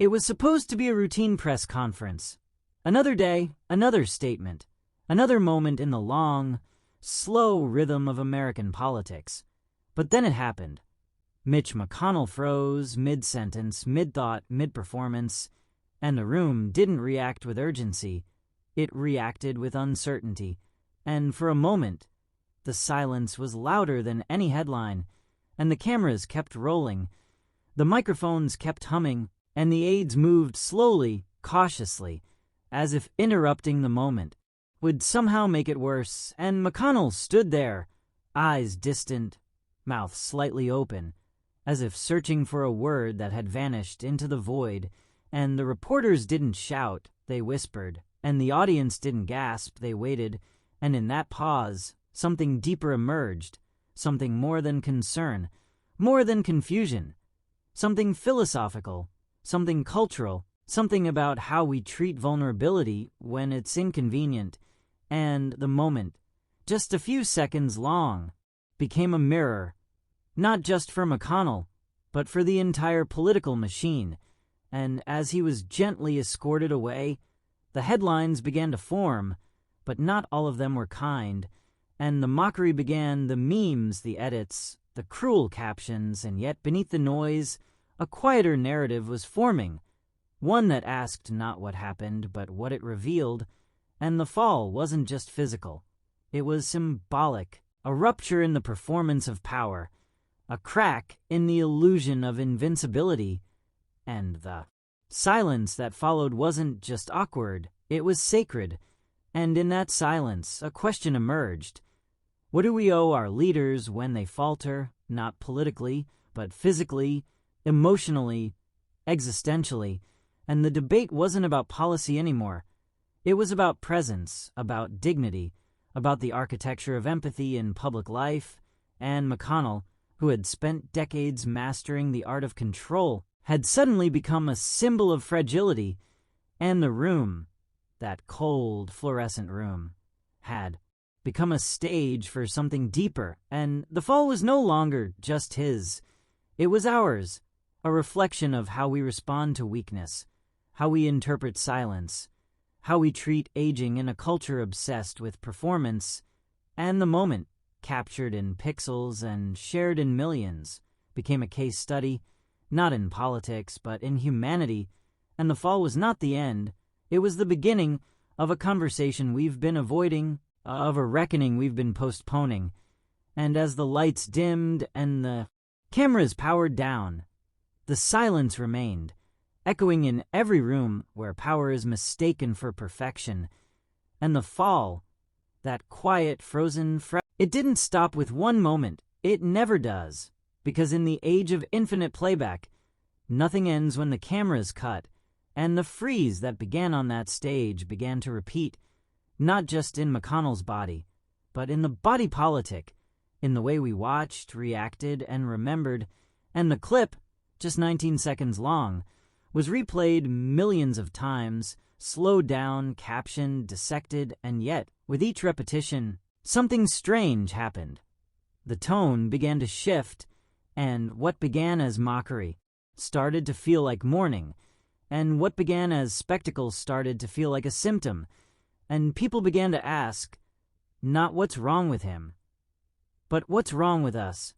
It was supposed to be a routine press conference. Another day, another statement, another moment in the long, slow rhythm of American politics. But then it happened. Mitch McConnell froze, mid-sentence, mid-thought, mid-performance, and the room didn't react with urgency. It reacted with uncertainty, and for a moment, the silence was louder than any headline, and the cameras kept rolling, the microphones kept humming, and the aides moved slowly, cautiously, as if interrupting the moment would somehow make it worse, and McConnell stood there, eyes distant, mouth slightly open, as if searching for a word that had vanished into the void, and the reporters didn't shout, they whispered, and the audience didn't gasp, they waited, and in that pause, something deeper emerged, something more than concern, more than confusion, something philosophical, something cultural, something about how we treat vulnerability when it's inconvenient, and the moment, just a few seconds long, became a mirror, not just for McConnell, but for the entire political machine, and as he was gently escorted away, the headlines began to form, but not all of them were kind, and the mockery began, the memes, the edits, the cruel captions, and yet beneath the noise, a quieter narrative was forming, one that asked not what happened, but what it revealed, and the fall wasn't just physical. It was symbolic, a rupture in the performance of power, a crack in the illusion of invincibility, and the silence that followed wasn't just awkward, it was sacred, and in that silence a question emerged. What do we owe our leaders when they falter, not politically, but physically, emotionally, existentially? And the debate wasn't about policy anymore. It was about presence, about dignity, about the architecture of empathy in public life, and McConnell, who had spent decades mastering the art of control, had suddenly become a symbol of fragility, and the room, that cold, fluorescent room, had become a stage for something deeper, and the fall was no longer just his. It was ours, a reflection of how we respond to weakness, how we interpret silence, how we treat aging in a culture obsessed with performance, and the moment, captured in pixels and shared in millions, became a case study, not in politics, but in humanity, and the fall was not the end. It was the beginning of a conversation we've been avoiding, of a reckoning we've been postponing. And as the lights dimmed and the cameras powered down, the silence remained, echoing in every room where power is mistaken for perfection. And the fall, that quiet, frozen, it didn't stop with one moment. It never does. Because in the age of infinite playback, nothing ends when the cameras cut, and the freeze that began on that stage began to repeat, not just in McConnell's body, but in the body politic, in the way we watched, reacted, and remembered, and the clip, just 19 seconds long, was replayed millions of times, slowed down, captioned, dissected, and yet, with each repetition, something strange happened. The tone began to shift, and what began as mockery started to feel like mourning, and what began as spectacle started to feel like a symptom, and people began to ask, not what's wrong with him, but what's wrong with us?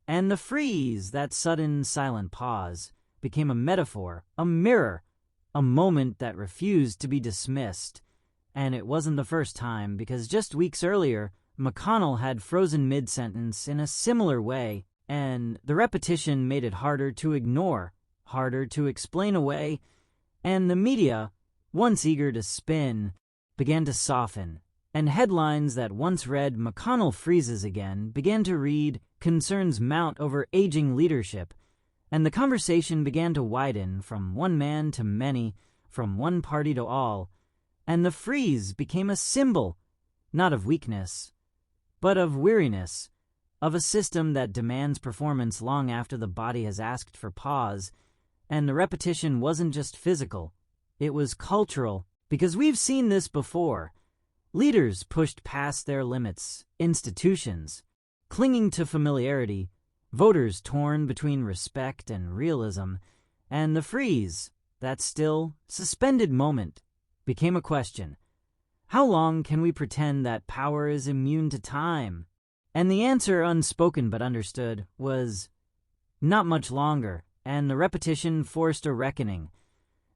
And the freeze, that sudden silent pause, became a metaphor, a mirror, a moment that refused to be dismissed. And it wasn't the first time, because just weeks earlier, McConnell had frozen mid-sentence in a similar way, and the repetition made it harder to ignore, harder to explain away, and the media, once eager to spin, began to soften, and headlines that once read "McConnell freezes again" began to read "Concerns mount over aging leadership," and the conversation began to widen from one man to many, from one party to all, and the freeze became a symbol, not of weakness, but of weariness, of a system that demands performance long after the body has asked for pause. And the repetition wasn't just physical, it was cultural, because we've seen this before. Leaders pushed past their limits, institutions, clinging to familiarity, voters torn between respect and realism, and the freeze, that still, suspended moment, became a question. How long can we pretend that power is immune to time? And the answer, unspoken but understood, was not much longer, and the repetition forced a reckoning,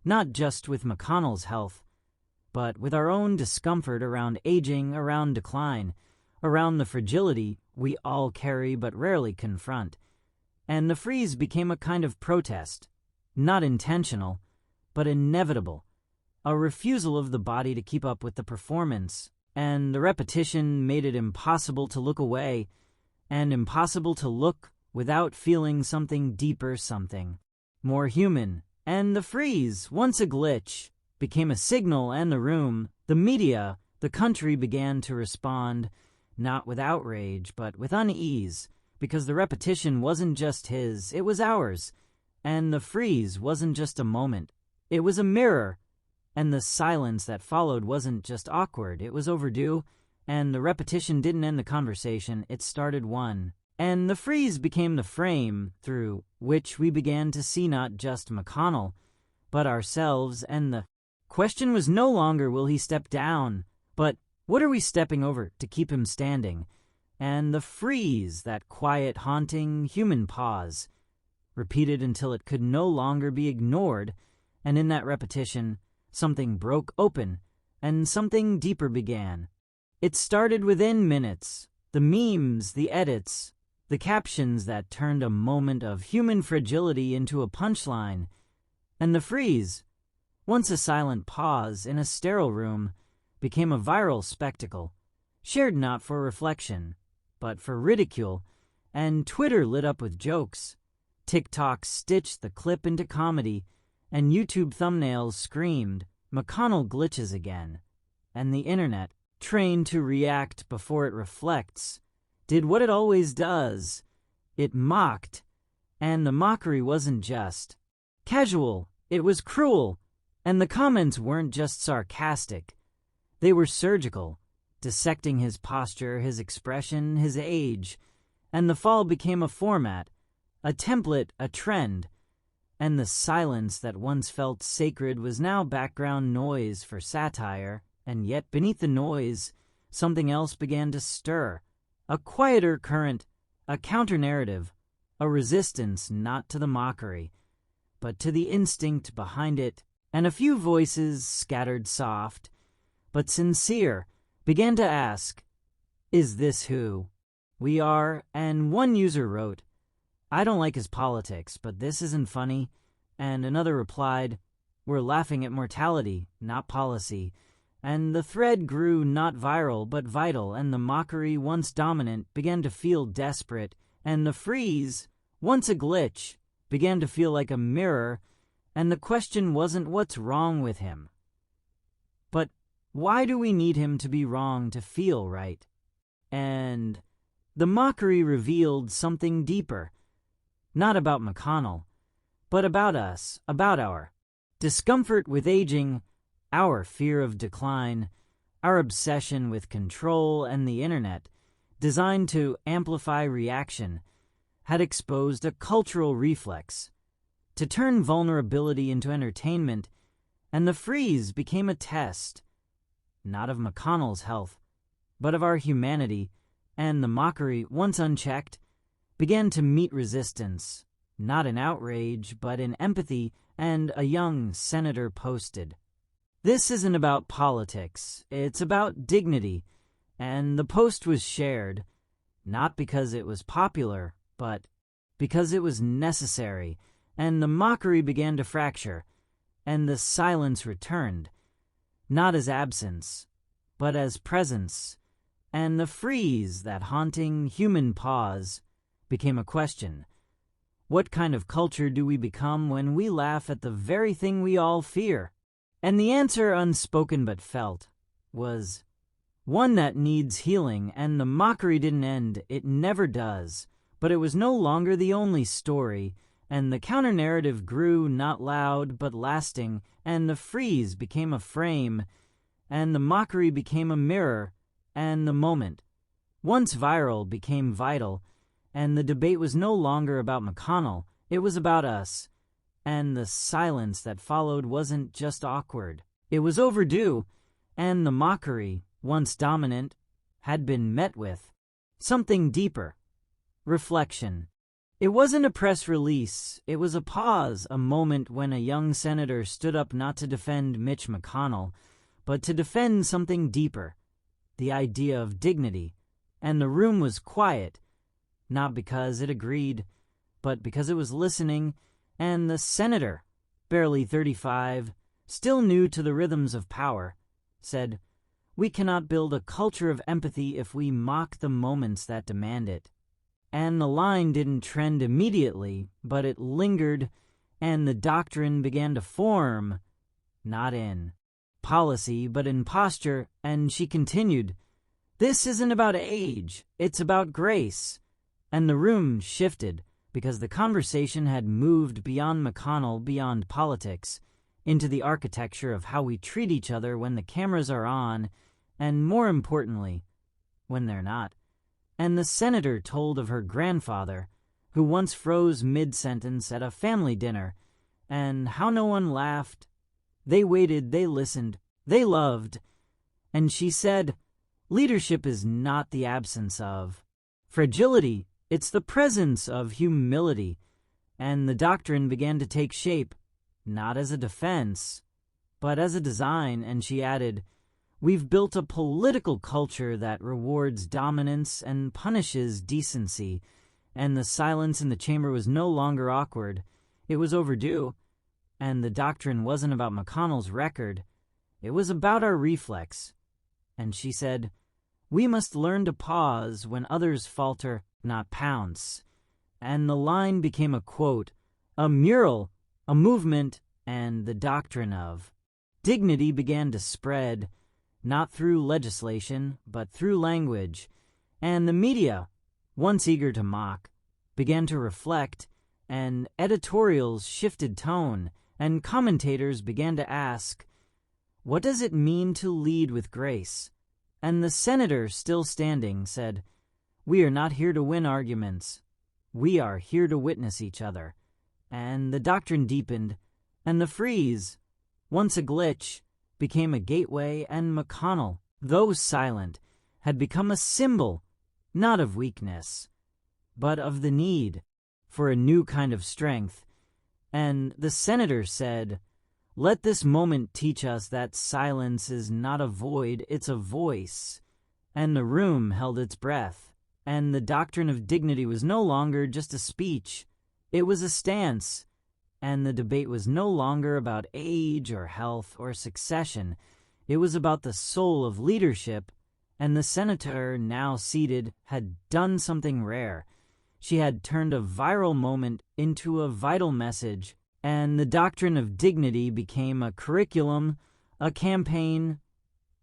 not just with McConnell's health, but with our own discomfort around aging, around decline, around the fragility we all carry but rarely confront. And the freeze became a kind of protest, not intentional, but inevitable, a refusal of the body to keep up with the performance, and the repetition made it impossible to look away, and impossible to look without feeling something deeper, something more human. And the freeze, once a glitch, became a signal, and the room, the media, the country began to respond, not with outrage, but with unease, because the repetition wasn't just his, it was ours, and the freeze wasn't just a moment, it was a mirror, and the silence that followed wasn't just awkward, it was overdue, and the repetition didn't end the conversation, it started one. And the freeze became the frame through which we began to see not just McConnell, but ourselves, and the question was no longer will he step down, but what are we stepping over to keep him standing? And the freeze, that quiet, haunting, human pause, repeated until it could no longer be ignored, and in that repetition, something broke open, and something deeper began. It started within minutes, the memes, the edits, the captions that turned a moment of human fragility into a punchline, and the freeze, once a silent pause in a sterile room, became a viral spectacle, shared not for reflection, but for ridicule, and Twitter lit up with jokes. TikTok stitched the clip into comedy, and YouTube thumbnails screamed, "McConnell glitches again," and the internet, trained to react before it reflects, did what it always does. It mocked, and the mockery wasn't just casual, it was cruel, and the comments weren't just sarcastic. They were surgical, dissecting his posture, his expression, his age, and the fall became a format, a template, a trend, and the silence that once felt sacred was now background noise for satire, and yet beneath the noise, something else began to stir. A quieter current, a counter-narrative, a resistance not to the mockery, but to the instinct behind it, and a few voices, scattered soft, but sincere, began to ask, is this who we are? And one user wrote, I don't like his politics, but this isn't funny, and another replied, we're laughing at mortality, not policy. And the thread grew not viral but vital, and the mockery, once dominant, began to feel desperate, and the freeze, once a glitch, began to feel like a mirror, and the question wasn't what's wrong with him, but why do we need him to be wrong to feel right? And the mockery revealed something deeper, not about McConnell, but about us, about our discomfort with aging, our fear of decline, our obsession with control, and the internet, designed to amplify reaction, had exposed a cultural reflex, to turn vulnerability into entertainment, and the freeze became a test, not of McConnell's health, but of our humanity, and the mockery, once unchecked, began to meet resistance, not in outrage, but in empathy, and a young senator posted, "This isn't about politics, it's about dignity," and the post was shared, not because it was popular, but because it was necessary, and the mockery began to fracture, and the silence returned, not as absence, but as presence, and the freeze, that haunting human pause, became a question. What kind of culture do we become when we laugh at the very thing we all fear? And the answer, unspoken but felt, was one that needs healing, and the mockery didn't end, it never does, but it was no longer the only story, and the counter-narrative grew not loud but lasting, and the freeze became a frame, and the mockery became a mirror, and the moment, once viral, became vital, and the debate was no longer about McConnell, it was about us, and the silence that followed wasn't just awkward. It was overdue, and the mockery, once dominant, had been met with something deeper. Reflection. It wasn't a press release, it was a pause, a moment when a young senator stood up not to defend Mitch McConnell, but to defend something deeper, the idea of dignity, and the room was quiet, not because it agreed, but because it was listening, and the senator, barely 35, still new to the rhythms of power, said, "We cannot build a culture of empathy if we mock the moments that demand it." And the line didn't trend immediately, but it lingered, and the doctrine began to form, not in policy, but in posture, and she continued, "This isn't about age, it's about grace." And the room shifted, because the conversation had moved beyond McConnell, beyond politics, into the architecture of how we treat each other when the cameras are on, and more importantly, when they're not. And the senator told of her grandfather, who once froze mid-sentence at a family dinner, and how no one laughed. They waited, they listened, they loved. And she said, leadership is not the absence of fragility, it's the presence of humility. And the doctrine began to take shape, not as a defense, but as a design, and she added, "We've built a political culture that rewards dominance and punishes decency," and the silence in the chamber was no longer awkward. It was overdue, and the doctrine wasn't about McConnell's record. It was about our reflex. And she said, "We must learn to pause when others falter, not pounce." And the line became a quote, a mural, a movement, and the doctrine of dignity began to spread, not through legislation, but through language. And the media, once eager to mock, began to reflect, and editorials shifted tone, and commentators began to ask, what does it mean to lead with grace? And the senator, still standing, said, "We are not here to win arguments. We are here to witness each other." And the doctrine deepened, and the freeze, once a glitch, became a gateway, and McConnell, though silent, had become a symbol, not of weakness, but of the need for a new kind of strength. And the senator said, "Let this moment teach us that silence is not a void, it's a voice." And the room held its breath, and the doctrine of dignity was no longer just a speech, it was a stance. And the debate was no longer about age or health or succession. It was about the soul of leadership, and the senator, now seated, had done something rare. She had turned a viral moment into a vital message, and the doctrine of dignity became a curriculum, a campaign,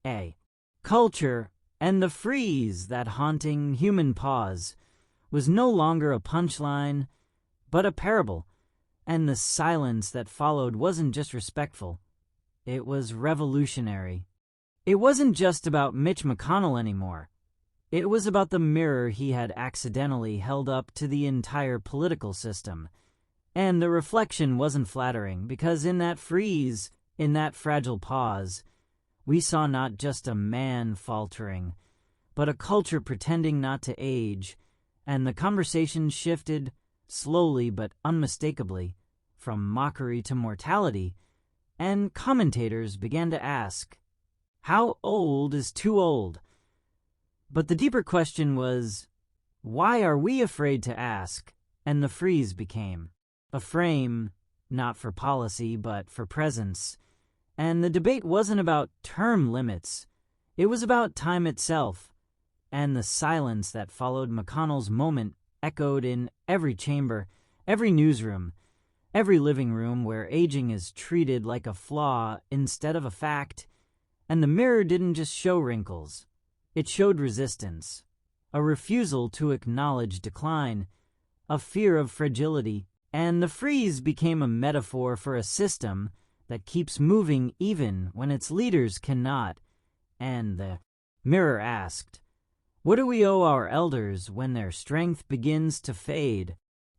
a culture, and the freeze, that haunting human pause, was no longer a punchline, but a parable. And the silence that followed wasn't just respectful, it was revolutionary. It wasn't just about Mitch McConnell anymore. It was about the mirror he had accidentally held up to the entire political system. And the reflection wasn't flattering, because in that freeze, in that fragile pause, we saw not just a man faltering, but a culture pretending not to age, and the conversation shifted, slowly but unmistakably, from mockery to mortality, and commentators began to ask, how old is too old? But the deeper question was, why are we afraid to ask? And the freeze became a frame, not for policy, but for presence. And the debate wasn't about term limits, it was about time itself. And the silence that followed McConnell's moment echoed in every chamber, every newsroom, every living room where aging is treated like a flaw instead of a fact. And the mirror didn't just show wrinkles, it showed resistance, a refusal to acknowledge decline, a fear of fragility. And the freeze became a metaphor for a system that keeps moving even when its leaders cannot. And the mirror asked, what do we owe our elders when their strength begins to fade?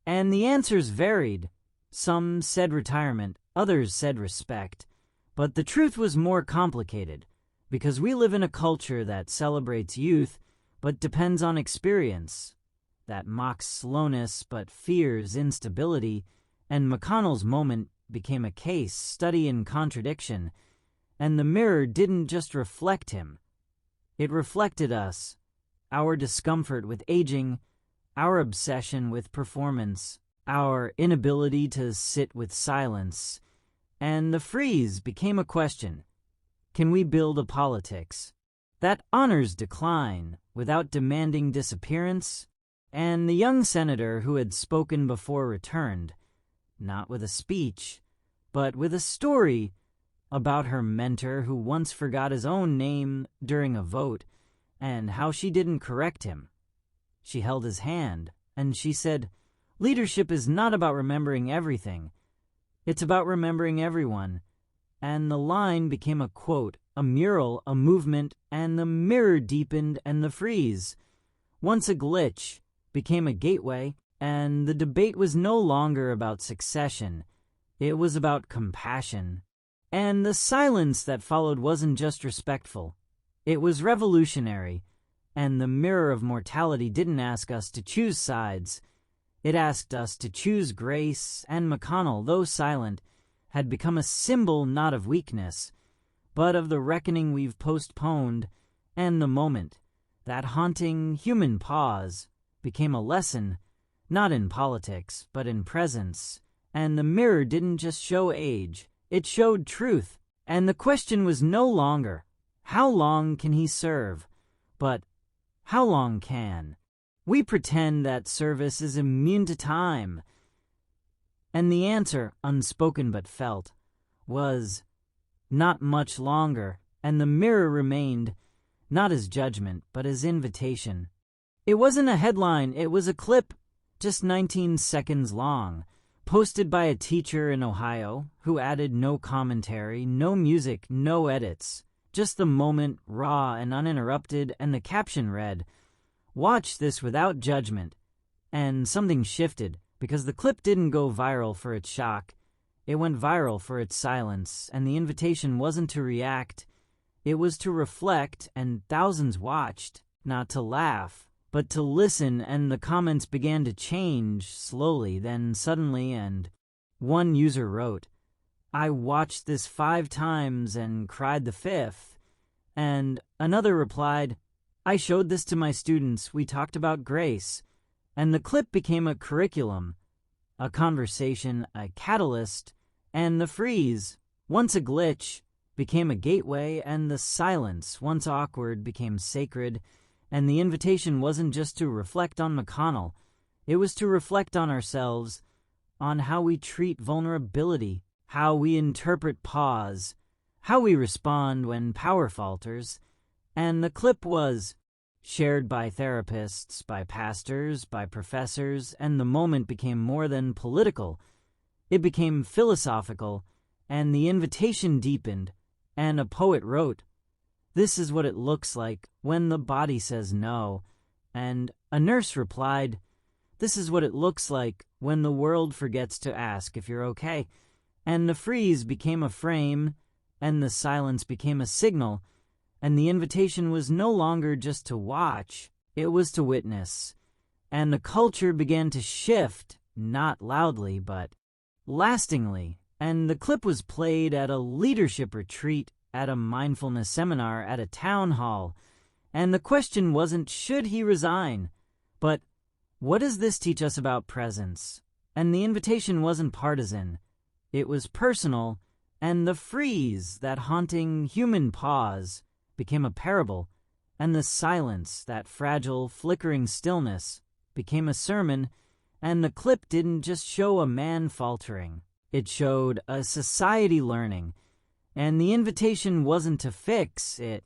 And the answers varied. Some said retirement, others said respect. But the truth was more complicated, because we live in a culture that celebrates youth but depends on experience, that mocks slowness but fears instability, and McConnell's moment became a case study in contradiction, and the mirror didn't just reflect him. It reflected us, our discomfort with aging, our obsession with performance, our inability to sit with silence, and the freeze became a question. Can we build a politics that honors decline without demanding disappearance? And the young senator who had spoken before returned, not with a speech, but with a story about her mentor who once forgot his own name during a vote, and how she didn't correct him. She held his hand, and she said, "Leadership is not about remembering everything. It's about remembering everyone." And the line became a quote, a mural, a movement, and the mirror deepened and the freeze, once a glitch, became a gateway, and the debate was no longer about succession. It was about compassion. And the silence that followed wasn't just respectful. It was revolutionary, and the mirror of mortality didn't ask us to choose sides. It asked us to choose grace, and McConnell, though silent, had become a symbol not of weakness, but of the reckoning we've postponed, and the moment, that haunting human pause, became a lesson, not in politics, but in presence, and the mirror didn't just show age, it showed truth, and the question was no longer, how long can he serve, but how long can? We pretend that service is immune to time, and the answer, unspoken but felt, was not much longer, and the mirror remained, not as judgment, but as invitation. It wasn't a headline, it was a clip, just 19 seconds long, posted by a teacher in Ohio who added no commentary, no music, no edits, just the moment, raw and uninterrupted, and the caption read, "Watch this without judgment." And something shifted, because the clip didn't go viral for its shock. It went viral for its silence, and the invitation wasn't to react. It was to reflect, and thousands watched, not to laugh, but to listen, and the comments began to change, slowly, then suddenly, and one user wrote, "I watched this 5 times and cried the 5th. And another replied, "I showed this to my students, we talked about grace." And the clip became a curriculum, a conversation, a catalyst, and the freeze, once a glitch, became a gateway, and the silence, once awkward, became sacred, and the invitation wasn't just to reflect on McConnell, it was to reflect on ourselves, on how we treat vulnerability, how we interpret pause, how we respond when power falters, and the clip was shared by therapists, by pastors, by professors, and the moment became more than political. It became philosophical, and the invitation deepened, and a poet wrote, "This is what it looks like when the body says no," and a nurse replied, "This is what it looks like when the world forgets to ask if you're okay," and the freeze became a frame, and the silence became a signal, and the invitation was no longer just to watch, it was to witness. And the culture began to shift, not loudly, but lastingly. And the clip was played at a leadership retreat, at a mindfulness seminar, at a town hall. And the question wasn't, should he resign? But what does this teach us about presence? And the invitation wasn't partisan. It was personal, and the freeze, that haunting human pause, became a parable, and the silence, that fragile, flickering stillness, became a sermon, and the clip didn't just show a man faltering. It showed a society learning, and the invitation wasn't to fix, it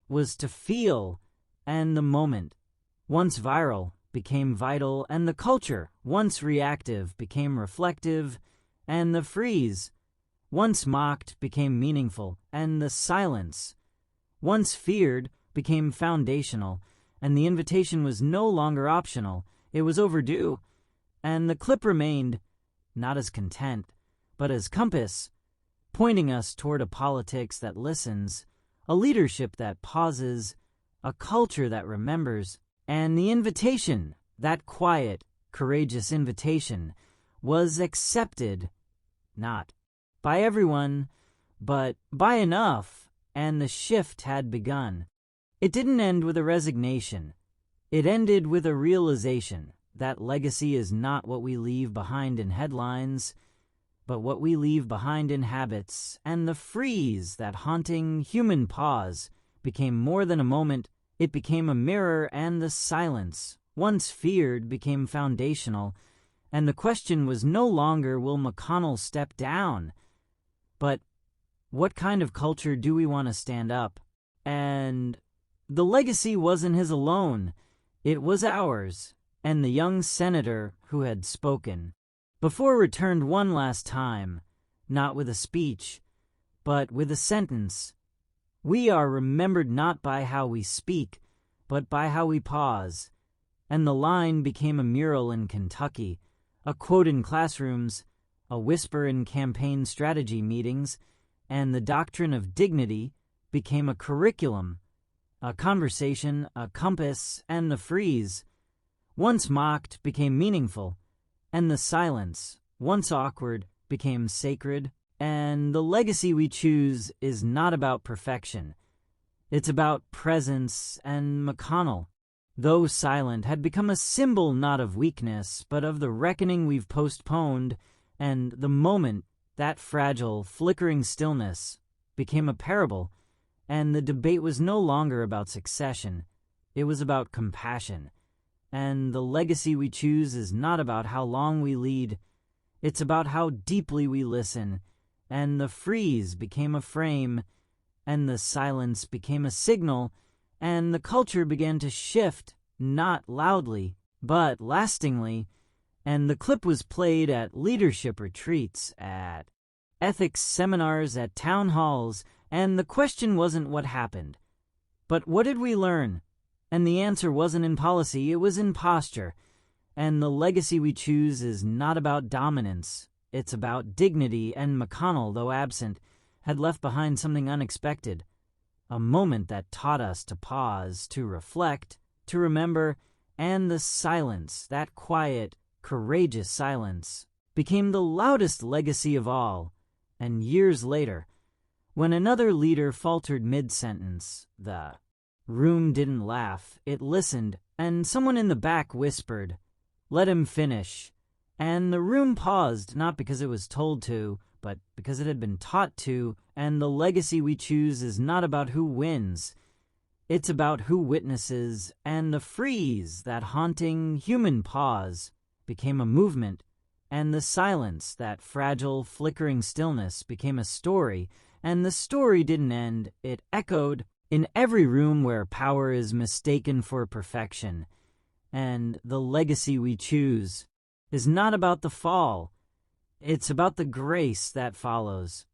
was to feel, and the moment, once viral, became vital, and the culture, once reactive, became reflective, and the freeze, once mocked, became meaningful, and the silence, once feared, became foundational, and the invitation was no longer optional, it was overdue, and the clip remained, not as content, but as compass, pointing us toward a politics that listens, a leadership that pauses, a culture that remembers, and the invitation, that quiet, courageous invitation, was accepted, not by everyone, but by enough, and the shift had begun. It didn't end with a resignation. It ended with a realization that legacy is not what we leave behind in headlines, but what we leave behind in habits, and the freeze, that haunting human pause, became more than a moment. It became a mirror, and the silence, once feared, became foundational, and the question was no longer, will McConnell step down? But what kind of culture do we want to stand up? And the legacy wasn't his alone. It was ours, and the young senator who had spoken before returned one last time, not with a speech, but with a sentence. We are remembered not by how we speak, but by how we pause. And the line became a mural in Kentucky, a quote in classrooms, a whisper in campaign strategy meetings, and the doctrine of dignity became a curriculum, a conversation, a compass, and the freeze, once mocked, became meaningful, and the silence, once awkward, became sacred. And the legacy we choose is not about perfection. It's about presence, and McConnell, though silent, had become a symbol not of weakness, but of the reckoning we've postponed, and the moment, that fragile, flickering stillness, became a parable, and the debate was no longer about succession. It was about compassion. And the legacy we choose is not about how long we lead. It's about how deeply we listen. And the freeze became a frame, and the silence became a signal, and the culture began to shift, not loudly, but lastingly. And the clip was played at leadership retreats, at ethics seminars, at town halls, and the question wasn't what happened, but what did we learn? And the answer wasn't in policy, it was in posture. And the legacy we choose is not about dominance. It's about dignity, and McConnell, though absent, had left behind something unexpected. A moment that taught us to pause, to reflect, to remember, and the silence, that quiet, courageous silence, became the loudest legacy of all. And years later, when another leader faltered mid-sentence, the room didn't laugh, it listened, and someone in the back whispered, "Let him finish." And the room paused, not because it was told to, but because it had been taught to, and the legacy we choose is not about who wins. It's about who witnesses, and the freeze, that haunting human pause, became a movement, and the silence, that fragile, flickering stillness, became a story, and the story didn't end, it echoed in every room where power is mistaken for perfection. And the legacy we choose is not about the fall. It's about the grace that follows.